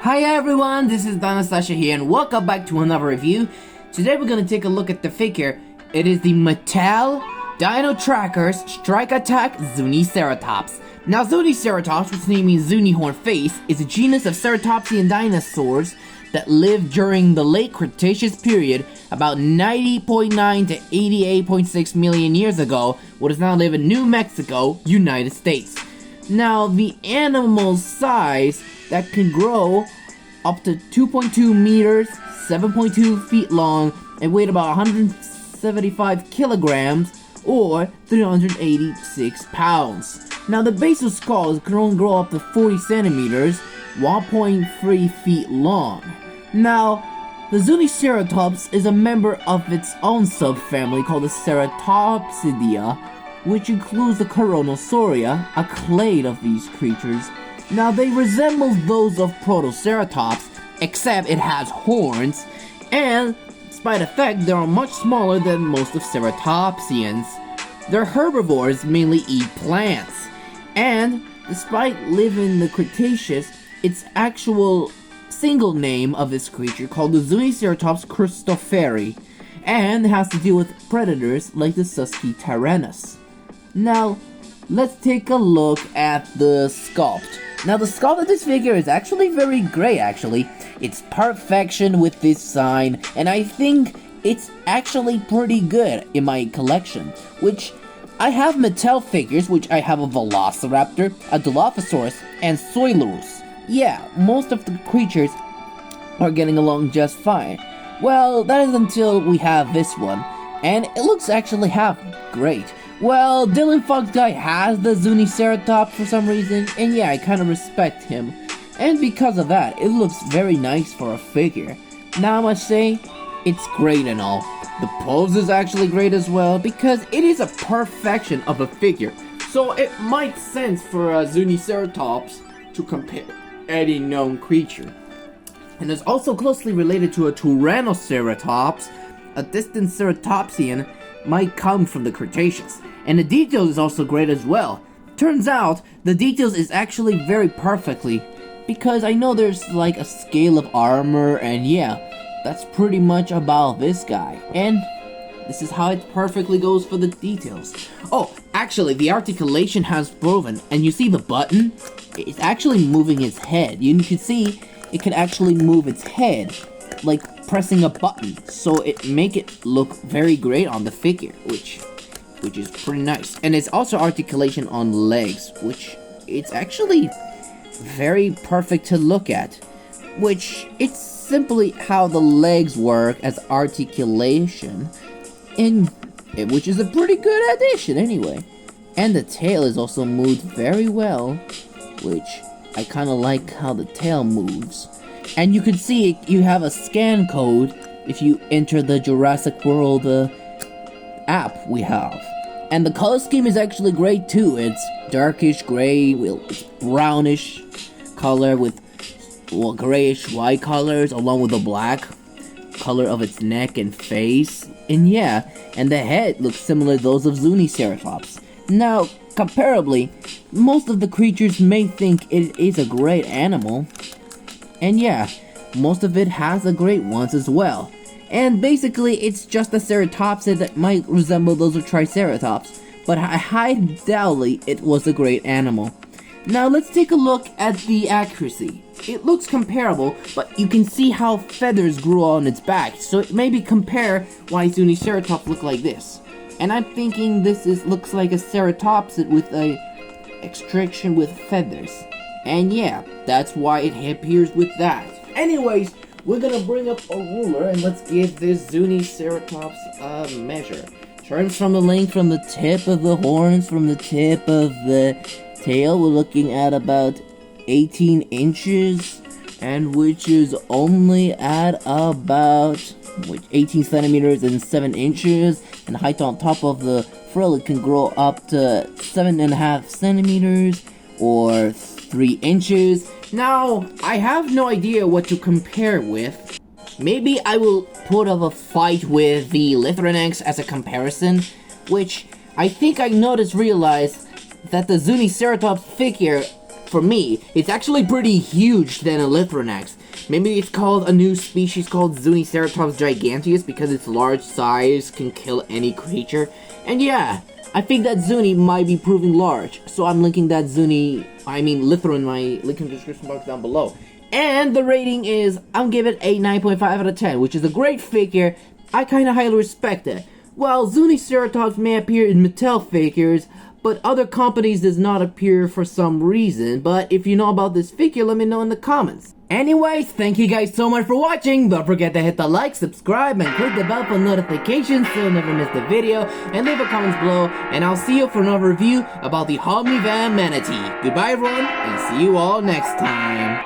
Hi everyone, this is DinoSasha here and welcome back to another review. Today we're going to take a look at the figure. It is the Mattel Dino Trackers Strike Attack Zuniceratops. Now Zuniceratops, which name means Zuni-horn face, is a genus of ceratopsian dinosaurs that lived during the late Cretaceous period about 90.9 to 88.6 million years ago, what does now live in New Mexico, United States. Now the animal's size that can grow up to 2.2 meters, 7.2 feet long, and weighed about 175 kilograms, or 386 pounds. Now the basal skull can only grow up to 40 centimeters, 1.3 feet long. Now, the Zuniceratops is a member of its own subfamily called the Ceratopsidae, which includes the Coronosauria, a clade of these creatures. Now they resemble those of Protoceratops, except it has horns, and despite the fact they are much smaller than most of ceratopsians. They're herbivores, mainly eat plants, and despite living in the Cretaceous, its actual single name of this creature called the Zuniceratops christopheri, and it has to deal with predators like the Susky tyrannus. Now, let's take a look at the sculpt. Now, the sculpt of this figure is actually very great, actually. It's perfection with this sign, and I think it's actually pretty good in my collection, which I have Mattel figures, which I have a Velociraptor, a Dilophosaurus, and Soilerus. Yeah, most of the creatures are getting along just fine. Well, that is until we have this one, and it looks actually half great. Well, Dylan Fox Guy has the Zuniceratops for some reason, and yeah, I kind of respect him. And because of that, it looks very nice for a figure. Now I must say, it's great and all. The pose is actually great as well, because it is a perfection of a figure. So it might sense for a Zuniceratops to compare any known creature. And is also closely related to a Tyrannoceratops, a distant ceratopsian might come from the Cretaceous. And the details is also great as well. Turns out, the details is actually very perfectly, because I know there's like a scale of armor, and yeah, that's pretty much about this guy. And this is how it perfectly goes for the details. Oh, actually, the articulation has proven, and you see the button? It's actually moving its head. You can see it can actually move its head, like pressing a button, so it make it look very great on the figure, which is pretty nice. And it's also articulation on legs, which it's actually very perfect to look at, which it's simply how the legs work as articulation, which is a pretty good addition anyway. And the tail is also moved very well, which I kind of like how the tail moves. And you can see you have a scan code if you enter the Jurassic World app we have. And the color scheme is actually great too. It's darkish gray, it's brownish color with grayish white colors, along with the black color of its neck and face. And yeah, and the head looks similar to those of Zuniceratops. Now, comparably, most of the creatures may think it is a great animal. And yeah, most of it has a great ones as well. And basically, it's just a ceratopsid that might resemble those of Triceratops, but I highly doubt it was a great animal. Now let's take a look at the accuracy. It looks comparable, but you can see how feathers grew on its back, so it maybe compare why Zuniceratops look like this. And I'm thinking this looks like a ceratopsid with a extraction with feathers. And yeah, that's why it appears with that. Anyways, we're gonna bring up a ruler and let's give this Zuniceratops a measure. Turns from the length from the tip of the horns, from the tip of the tail, we're looking at about 18 inches, and which is only at about 18 centimeters and 7 inches, and height on top of the frill, it can grow up to 7.5 centimeters or 3 inches. Now, I have no idea what to compare with. Maybe I will put up a fight with the Lythronax as a comparison, which I think I realized that the Zuniceratops figure for me, it's actually pretty huge than a Lythronax. Maybe it's called a new species called Zuniceratops giganteus because its large size can kill any creature. And yeah, I think that Zuni might be proving large, so I'm linking that Lythro in my link in the description box down below. And the rating is, I'm giving it a 9.5 out of 10, which is a great figure. I kinda highly respect it. Well, Zuniceratops may appear in Mattel figures, but other companies does not appear for some reason. But if you know about this figure, let me know in the comments. Anyways, thank you guys so much for watching. Don't forget to hit the like, subscribe, and click the bell for notifications so you'll never miss the video. And leave a comment below, and I'll see you for another review about the Omni-Van Manatee. Goodbye everyone, and see you all next time.